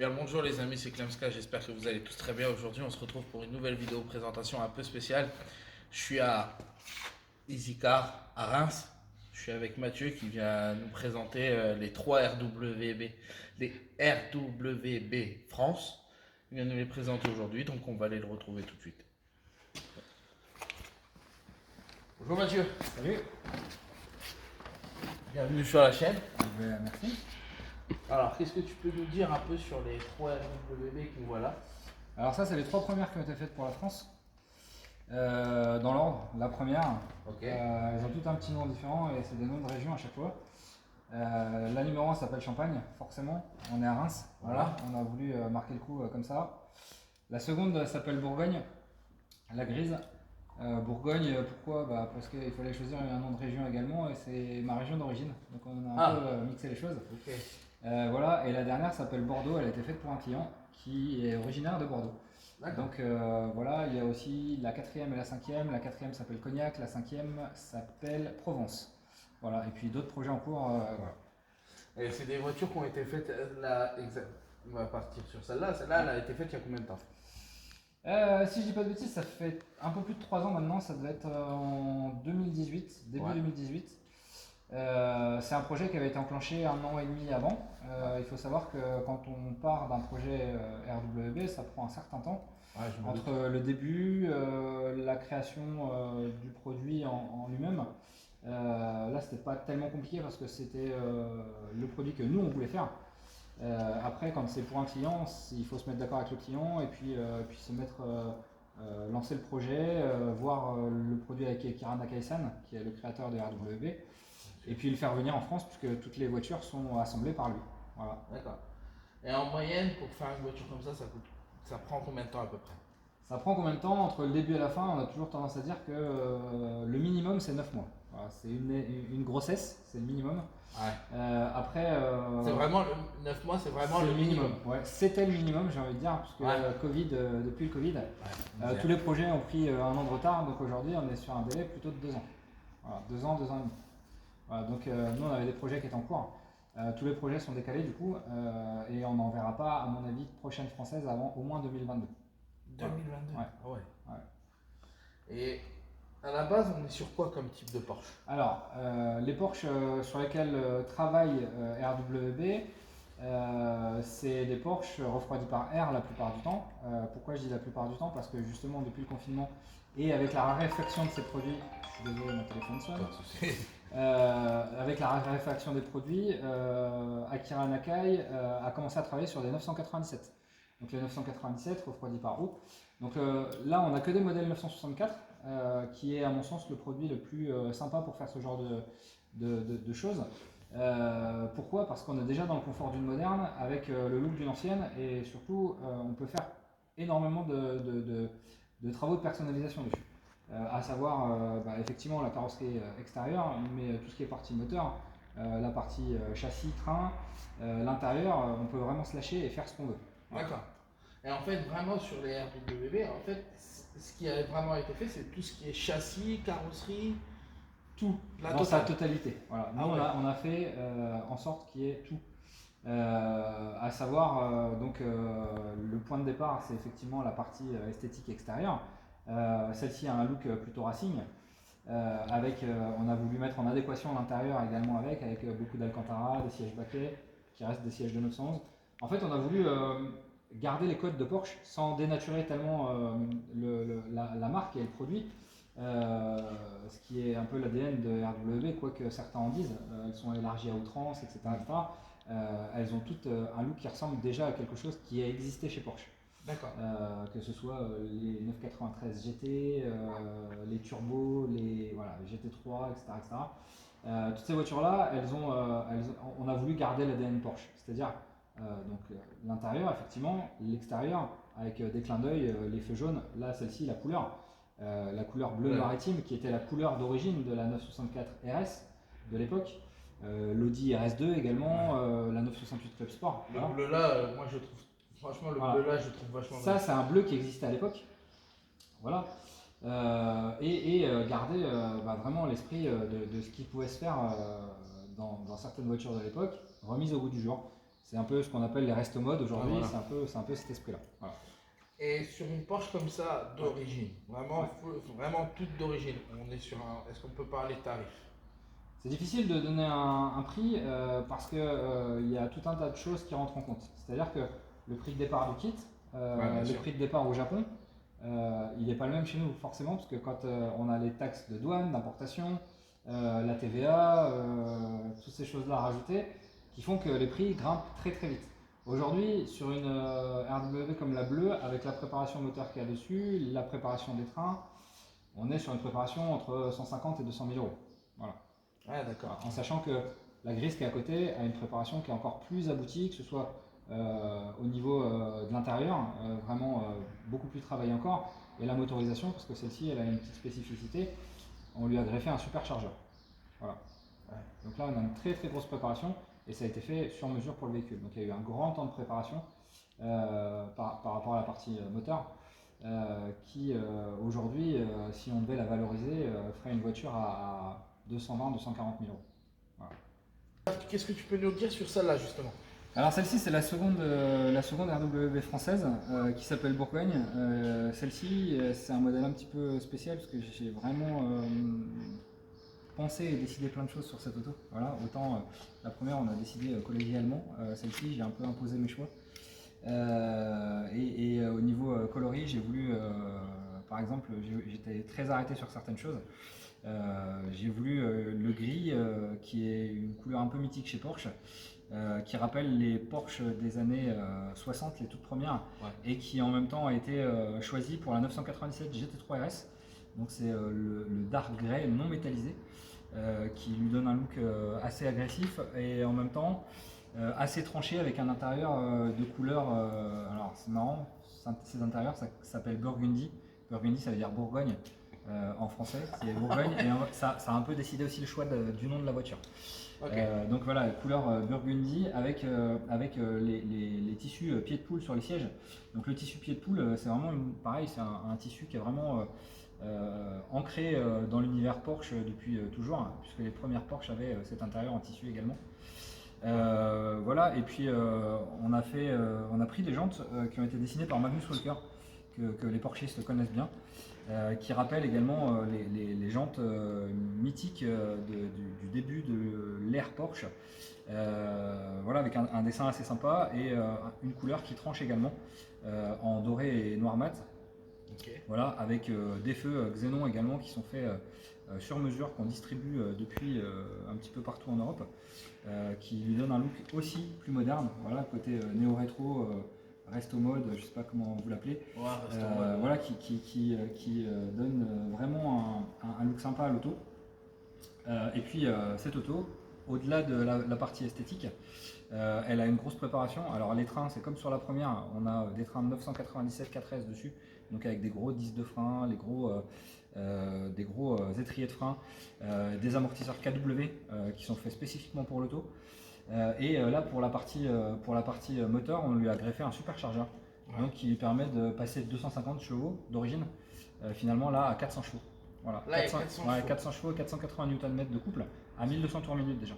Bien le bonjour les amis, c'est Klemska, j'espère que vous allez tous très bien. Aujourd'hui on se retrouve pour une nouvelle vidéo présentation un peu spéciale. Je suis à EasyCar à Reims. Je suis avec Mathieu qui vient nous présenter les 3 RWB, les RWB France. Il vient nous les présenter aujourd'hui, donc on va aller le retrouver tout de suite. Bonjour Mathieu, Salut. bienvenue sur la chaîne. Merci. Alors qu'est-ce que tu peux nous dire un peu sur les 3 RWB qu'on voit là? Alors ça, c'est les 3 premières qui ont été faites pour la France. Dans l'ordre, la première, Ok. elles ont toutes un petit nom différent et c'est des noms de régions à chaque fois. La numéro 1 s'appelle Champagne, forcément, on est à Reims, voilà, on a voulu marquer le coup comme ça. La seconde s'appelle Bourgogne, la grise. Bourgogne, pourquoi? Parce qu'il fallait choisir un nom de région également et c'est ma région d'origine, donc on a un peu mixé les choses. Ok. Voilà, et la dernière s'appelle Bordeaux, elle a été faite pour un client qui est originaire de Bordeaux. Donc voilà, il y a aussi la quatrième et la cinquième. La quatrième s'appelle Cognac, la cinquième s'appelle Provence. Voilà, et puis d'autres projets en cours. Voilà. Et c'est des voitures qui ont été faites là, on va partir sur celle-là. Celle-là, elle a été faite il y a combien de temps? Si je dis pas de bêtises, ça fait un peu plus de 3 ans maintenant, ça devait être en 2018, début 2018. C'est un projet qui avait été enclenché 1 an et demi avant. Il faut savoir que quand on part d'un projet RWB, ça prend un certain temps. Entre le début, la création du produit en lui-même. Là, c'était pas tellement compliqué parce que c'était le produit que nous on voulait faire. Après, quand c'est pour un client, il faut se mettre d'accord avec le client et puis se mettre, lancer le projet, voir le produit avec Kira Nakaisan, qui est le créateur de RWB, et puis le faire venir en France puisque toutes les voitures sont assemblées par lui. Voilà. D'accord. Et en moyenne, pour faire une voiture comme ça prend combien de temps à peu près? Ça prend combien de temps entre le début et la fin? On a toujours tendance à dire que le minimum c'est 9 mois. Voilà, c'est une grossesse, c'est le minimum. Ouais. Après, C'est vraiment 9 mois, c'est vraiment le minimum. Ouais, c'était le minimum, j'ai envie de dire, parce que Covid, depuis le Covid, tous les projets ont pris 1 an de retard, donc aujourd'hui on est sur un délai plutôt de 2 ans. Voilà, 2 ans, 2 ans et demi. Voilà, donc nous on avait des projets qui étaient en cours. Tous les projets sont décalés du coup, et on n'en verra pas, à mon avis, de prochaine française avant au moins 2022. 2022. Ouais. Ah ouais. Ouais. Et à la base, on est sur quoi comme type de Porsche? Alors, les Porsche sur lesquels travaille RWB, c'est des Porsche refroidis par air la plupart du temps. Pourquoi je dis la plupart du temps? Parce que justement, depuis le confinement et avec la raréfaction de ces produits, je suis désolé, mon téléphone sonne. Avec la raréfaction des produits, Akira Nakai a commencé à travailler sur des 997. Donc les 997 refroidis par eau. Donc là, on n'a que des modèles 964, qui est à mon sens le produit le plus sympa pour faire ce genre de choses. Pourquoi? Parce qu'on est déjà dans le confort d'une moderne avec le look d'une ancienne et surtout on peut faire énormément de travaux de personnalisation dessus. À savoir effectivement la carrosserie extérieure, mais tout ce qui est partie moteur, la partie châssis, train, l'intérieur, on peut vraiment se lâcher et faire ce qu'on veut. D'accord. Et en fait, vraiment sur les RWB, en fait, ce qui a vraiment été fait, c'est tout ce qui est châssis, carrosserie, tout, dans sa totalité. Voilà. Nous, on a fait en sorte qu'il y ait tout. À savoir, le point de départ, c'est effectivement la partie esthétique extérieure. Celle-ci a un look plutôt racing. On a voulu mettre en adéquation l'intérieur également avec beaucoup d'Alcantara, des sièges baquets, qui restent des sièges de 911. En fait, on a voulu garder les codes de Porsche sans dénaturer tellement la marque et le produit. Ce qui est un peu l'ADN de RWB, quoique certains en disent, elles sont élargies à outrance, etc. Elles ont toutes un look qui ressemble déjà à quelque chose qui a existé chez Porsche. D'accord. Que ce soit les 993 GT, les turbos, les GT3, etc. Toutes ces voitures-là, on a voulu garder l'ADN Porsche, c'est-à-dire l'intérieur, effectivement, l'extérieur, avec des clins d'œil, les feux jaunes, là, celle-ci, la couleur bleu maritime, qui était la couleur d'origine de la 964 RS de l'époque, l'Audi RS2 également, la 968 Club Sport. Le bleu là, moi je trouve, franchement, bleu là, je trouve vachement ça, c'est un bleu qui existait à l'époque. Voilà. Garder vraiment l'esprit de ce qui pouvait se faire dans certaines voitures de l'époque, remise au goût du jour. C'est un peu ce qu'on appelle les resto modes aujourd'hui, Voilà. c'est un peu cet esprit-là. Voilà. Et sur une Porsche comme ça, d'origine, vraiment, vraiment toute d'origine, on est sur un. Est-ce qu'on peut parler tarif? C'est difficile de donner un prix parce qu'il y a tout un tas de choses qui rentrent en compte. C'est-à-dire que le prix de départ du kit, le sûr. prix de départ au Japon, il n'est pas le même chez nous forcément, parce que quand on a les taxes de douane, d'importation, la TVA, toutes ces choses-là rajoutées, qui font que les prix grimpent très très vite. Aujourd'hui, sur une RW comme la bleue, avec la préparation moteur qu'il y a dessus, la préparation des trains, on est sur une préparation entre 150 et 200 000 euros. Voilà. Ouais, d'accord. En sachant que la grise qui est à côté a une préparation qui est encore plus aboutie, que ce soit au niveau de l'intérieur, vraiment beaucoup plus travaillé encore, et la motorisation, parce que celle-ci elle a une petite spécificité, on lui a greffé un superchargeur. Voilà. Ouais. Donc là on a une très très grosse préparation, et ça a été fait sur mesure pour le véhicule. Donc il y a eu un grand temps de préparation par rapport à la partie moteur, qui aujourd'hui, si on devait la valoriser, ferait une voiture à 220 240 000 euros. Voilà. Qu'est-ce que tu peux nous dire sur celle-là justement? Alors celle-ci c'est la seconde RWB française qui s'appelle Bourgogne. Celle-ci c'est un modèle un petit peu spécial parce que j'ai vraiment pensé et décidé plein de choses sur cette auto. Voilà, autant la première on a décidé collégialement, celle-ci j'ai un peu imposé mes choix. Au niveau coloris j'ai voulu, par exemple j'étais très arrêté sur certaines choses. J'ai voulu le gris qui est une couleur un peu mythique chez Porsche, qui rappelle les Porsche des années 60, les toutes premières, et qui en même temps a été choisi pour la 997 GT3 RS. Donc c'est le dark grey non métallisé qui lui donne un look assez agressif et en même temps assez tranché avec un intérieur de couleur. Alors c'est marrant, ces intérieurs ça s'appelle Burgundy. Burgundy ça veut dire Bourgogne. En français, c'est Bourgogne, et ça a un peu décidé aussi le choix du nom de la voiture. Okay. Donc voilà, couleur burgundy avec les tissus pied de poule sur les sièges. Donc le tissu pied de poule, c'est vraiment pareil, c'est un tissu qui est vraiment ancré dans l'univers Porsche depuis toujours, hein, puisque les premières Porsche avaient cet intérieur en tissu également. Voilà, et puis on a pris des jantes qui ont été dessinées par Magnus Walker, que les Porschistes connaissent bien. Qui rappelle également les jantes mythiques du début de l'ère Porsche. Voilà, avec un dessin assez sympa et une couleur qui tranche également en doré et noir mat. Okay. Voilà, avec des feux Xénon également qui sont faits sur mesure, qu'on distribue depuis un petit peu partout en Europe, qui lui donne un look aussi plus moderne. Voilà, côté néo-rétro. Resto mode, je ne sais pas comment vous l'appelez, voilà, qui donne vraiment un look sympa à l'auto. Et puis cette auto, au-delà de la partie esthétique, elle a une grosse préparation. Alors les trains, c'est comme sur la première, on a des trains de 997 4S dessus, donc avec des gros disques de frein, des gros étriers de frein, des amortisseurs KW qui sont faits spécifiquement pour l'auto. Là pour la partie moteur, on lui a greffé un superchargeur, donc qui lui permet de passer de 250 chevaux d'origine finalement là à 400 chevaux. Voilà, là, 400 chevaux, 480 Nm de couple à 1200 tours minute déjà.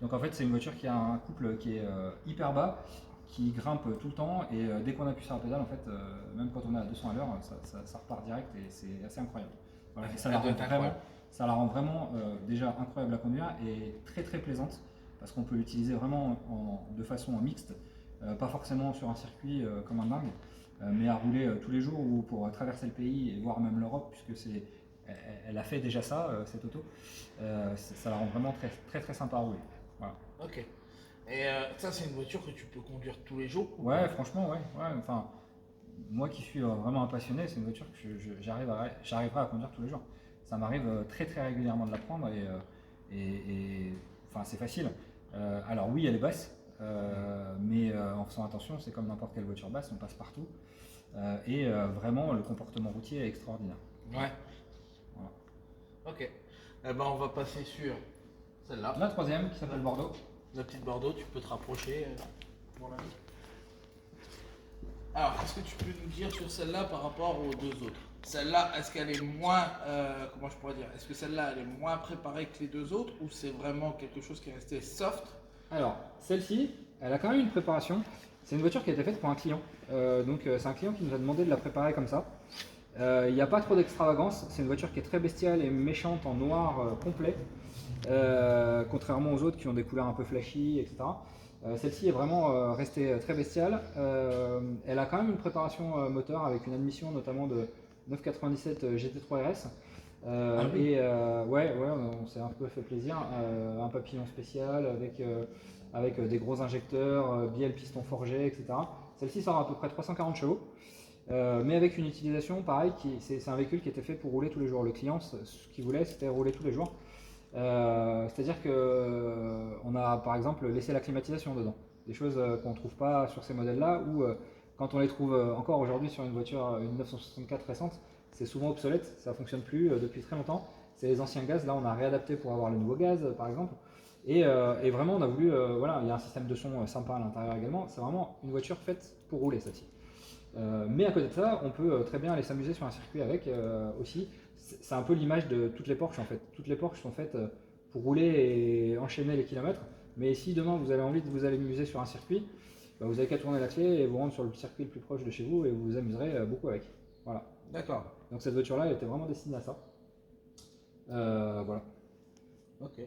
Donc en fait c'est une voiture qui a un couple qui est hyper bas, qui grimpe tout le temps, et dès qu'on appuie sur la pédale, en fait, même quand on est à 200 à l'heure, ça repart direct et c'est assez incroyable. Voilà, ça la rend vraiment déjà incroyable à conduire et très très plaisante, parce qu'on peut l'utiliser vraiment de façon mixte, pas forcément sur un circuit comme un dingue, mais à rouler tous les jours ou pour traverser le pays et voire même l'Europe, puisque elle a fait déjà ça, cette auto. Ça la rend vraiment très très très sympa à rouler. Voilà. Ok. Et ça, c'est une voiture que tu peux conduire tous les jours? Ouais, franchement, ouais. Enfin, moi qui suis vraiment un passionné, c'est une voiture que j'arriverai à conduire tous les jours. Ça m'arrive très très régulièrement de la prendre et enfin, c'est facile. Alors oui, elle est basse, mais en faisant attention, c'est comme n'importe quelle voiture basse, on passe partout. Vraiment, le comportement routier est extraordinaire. Ouais. Voilà. Ok. Eh ben, on va passer sur celle-là. La troisième qui s'appelle Bordeaux. La petite Bordeaux, tu peux te rapprocher, mon ami. Alors, qu'est-ce que tu peux nous dire sur celle-là par rapport aux deux autres? Celle-là, est-ce qu'elle est moins, comment je pourrais dire, est-ce que celle-là, elle est moins préparée que les deux autres, ou c'est vraiment quelque chose qui est resté soft? Alors, celle-ci, Elle a quand même une préparation. C'est une voiture qui a été faite pour un client. C'est un client qui nous a demandé de la préparer comme ça. Il n'y a pas trop d'extravagance. C'est une voiture qui est très bestiale et méchante en noir complet. Contrairement aux autres qui ont des couleurs un peu flashy, etc. Celle-ci est vraiment restée très bestiale. Elle a quand même une préparation moteur avec une admission notamment de 997 GT3 RS. Ouais, on s'est un peu fait plaisir. Un papillon spécial avec des gros injecteurs, bielle piston forgé, etc. Celle-ci sort à peu près 340 chevaux. Mais avec une utilisation pareil, c'est un véhicule qui était fait pour rouler tous les jours. Le client, ce qu'il voulait, c'était rouler tous les jours. C'est-à-dire qu'on a par exemple laissé la climatisation dedans. Des choses qu'on ne trouve pas sur ces modèles-là, ou quand on les trouve encore aujourd'hui sur une voiture, une 964 récente, c'est souvent obsolète, ça ne fonctionne plus depuis très longtemps. C'est les anciens gaz, là on a réadapté pour avoir le nouveau gaz par exemple. Et vraiment on a voulu, voilà, il y a un système de son sympa à l'intérieur également. C'est vraiment une voiture faite pour rouler celle-ci. Mais à côté de ça, on peut très bien aller s'amuser sur un circuit avec aussi. C'est un peu l'image de toutes les Porsche en fait. Toutes les Porsche sont faites pour rouler et enchaîner les kilomètres. Mais si demain vous avez envie de vous amuser sur un circuit, bah, vous n'avez qu'à tourner la clé et vous rendre sur le circuit le plus proche de chez vous et vous vous amuserez beaucoup avec. Voilà. D'accord. Donc cette voiture-là, elle était vraiment destinée à ça. Voilà. Ok.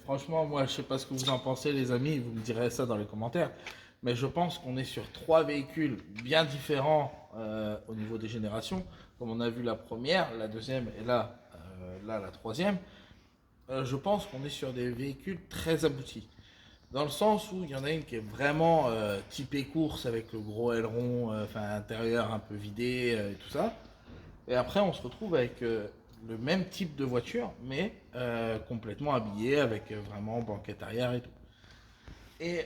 Franchement, moi, je sais pas ce que vous en pensez, les amis. Vous me direz ça dans les commentaires. Mais je pense qu'on est sur 3 véhicules bien différents au niveau des générations. Comme on a vu la première, la deuxième et là la troisième. Je pense qu'on est sur des véhicules très aboutis. Dans le sens où il y en a une qui est vraiment typée course avec le gros aileron, intérieur un peu vidé et tout ça. Et après, on se retrouve avec le même type de voiture, mais complètement habillé avec vraiment banquette arrière et tout. Et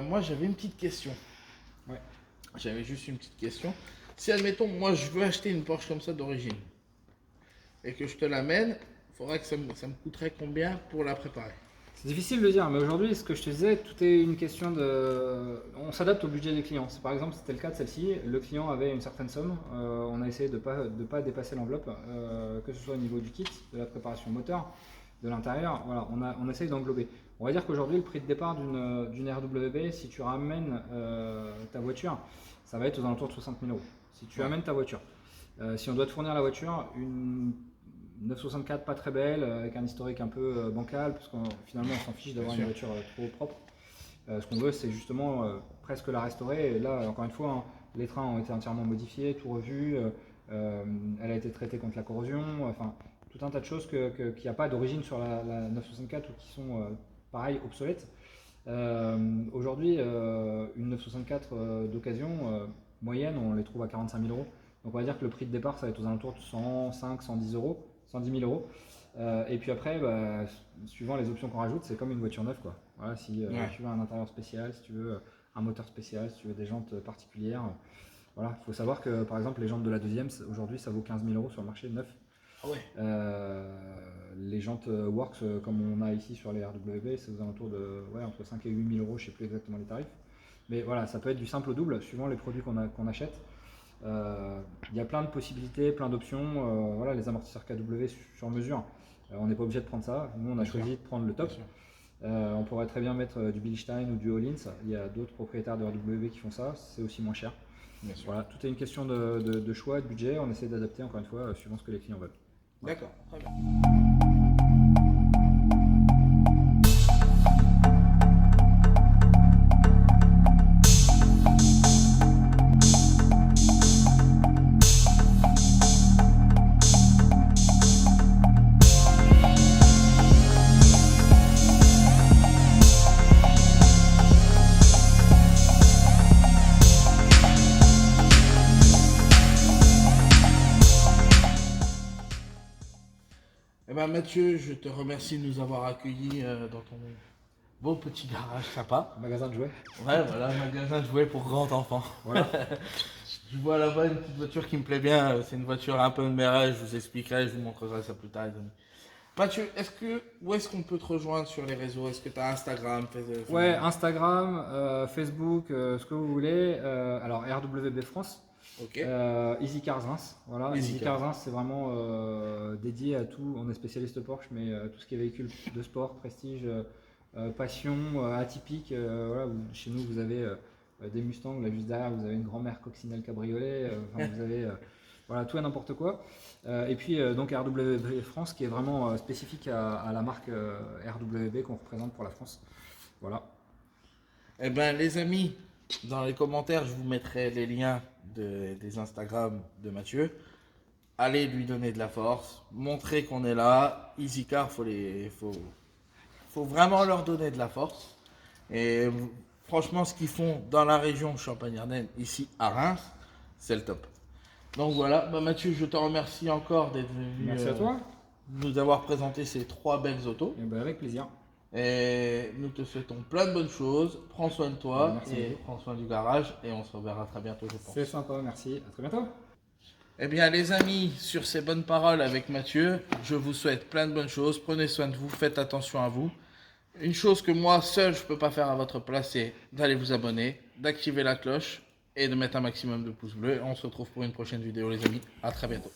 moi, j'avais une petite question. Ouais. J'avais juste une petite question. Si, admettons, moi, je veux acheter une Porsche comme ça d'origine et que je te l'amène, il faudra que ça me coûterait combien pour la préparer? C'est difficile de dire, mais aujourd'hui, ce que je te disais, tout est une question de. On s'adapte au budget des clients. Par exemple, c'était le cas de celle-ci. Le client avait une certaine somme. On a essayé de ne pas dépasser l'enveloppe, que ce soit au niveau du kit, de la préparation moteur, de l'intérieur. Voilà, on essaye d'englober. On va dire qu'aujourd'hui, le prix de départ d'une RWB, si tu ramènes ta voiture, ça va être aux alentours de 60 000 euros. Si tu amènes ta voiture. Si on doit te fournir la voiture, une 964 pas très belle, avec un historique un peu bancal, parce qu'on finalement on s'en fiche d'avoir une voiture trop propre. Ce qu'on veut, c'est justement presque la restaurer. Et là, encore une fois, hein, les trains ont été entièrement modifiés, tout revu. Elle a été traitée contre la corrosion. Enfin, tout un tas de choses qu'il n'y a pas d'origine sur la 964 ou qui sont pareil obsolètes. Aujourd'hui, une 964 d'occasion moyenne, on les trouve à 45 000 euros. Donc on va dire que le prix de départ, ça va être aux alentours de 105, 110 euros. 110 000 euros. Et puis après, suivant les options qu'on rajoute, c'est comme une voiture neuve, quoi. Voilà, si tu veux un intérieur spécial, si tu veux un moteur spécial, si tu veux des jantes particulières. Voilà, il faut savoir que par exemple les jantes de la deuxième, aujourd'hui ça vaut 15 000 euros sur le marché neuf. Ah ouais. Les jantes Works comme on a ici sur les RWB, c'est aux alentours de entre 5 et 8 000 euros, je ne sais plus exactement les tarifs. Mais voilà, ça peut être du simple au double suivant les produits qu'on achète. Il y a plein de possibilités, plein d'options. Voilà, les amortisseurs KW sur mesure, on n'est pas obligé de prendre ça. Nous, on a choisi de prendre le top. On pourrait très bien mettre du Bilstein ou du Hollins. Il y a d'autres propriétaires de RW qui font ça, c'est aussi moins cher. Voilà, tout est une question de choix, de budget. On essaie d'adapter encore une fois suivant ce que les clients veulent. Voilà. D'accord, très bien. Mathieu, je te remercie de nous avoir accueillis dans ton beau petit garage sympa. Magasin de jouets. Ouais, voilà, magasin de jouets pour grands enfants. Voilà. Je vois là-bas une petite voiture qui me plaît bien. C'est une voiture un peu de mes rêves. Je vous expliquerai, je vous montrerai ça plus tard, les amis. Mathieu, où est-ce qu'on peut te rejoindre sur les réseaux? Est-ce que tu as Instagram, Facebook? Ouais, Instagram, Facebook, ce que vous voulez. Alors RWB France. Okay. Easy Cars Reims, voilà. Easy Cars Reims, c'est vraiment dédié à tout. On est spécialiste Porsche, mais tout ce qui est véhicule de sport, prestige, passion atypique. Voilà, chez nous, vous avez des Mustangs, là juste derrière, vous avez une grand-mère coccinelle cabriolet, enfin, vous avez voilà, tout et n'importe quoi. Et puis donc RWB France qui est vraiment spécifique à la marque RWB qu'on représente pour la France. Voilà. Eh ben les amis, dans les commentaires, je vous mettrai les liens des Instagram de Mathieu. Allez lui donner de la force, montrer qu'on est là. EasyCar, faut vraiment leur donner de la force. Et franchement, ce qu'ils font dans la région Champagne-Ardenne, ici à Reims, c'est le top. Donc voilà, bah Mathieu, je te remercie encore d'être venu Merci à toi. nous avoir présenté ces 3 belles autos. Et ben, avec plaisir. Et nous te souhaitons plein de bonnes choses. Prends soin de toi Merci et beaucoup. prends soin du garage. Et on se reverra très bientôt, je pense. C'est sympa, merci. À très bientôt. Eh bien, les amis, sur ces bonnes paroles avec Mathieu, je vous souhaite plein de bonnes choses. Prenez soin de vous, faites attention à vous. Une chose que moi seul je ne peux pas faire à votre place, c'est d'aller vous abonner, d'activer la cloche et de mettre un maximum de pouces bleus. On se retrouve pour une prochaine vidéo, les amis. À très bientôt.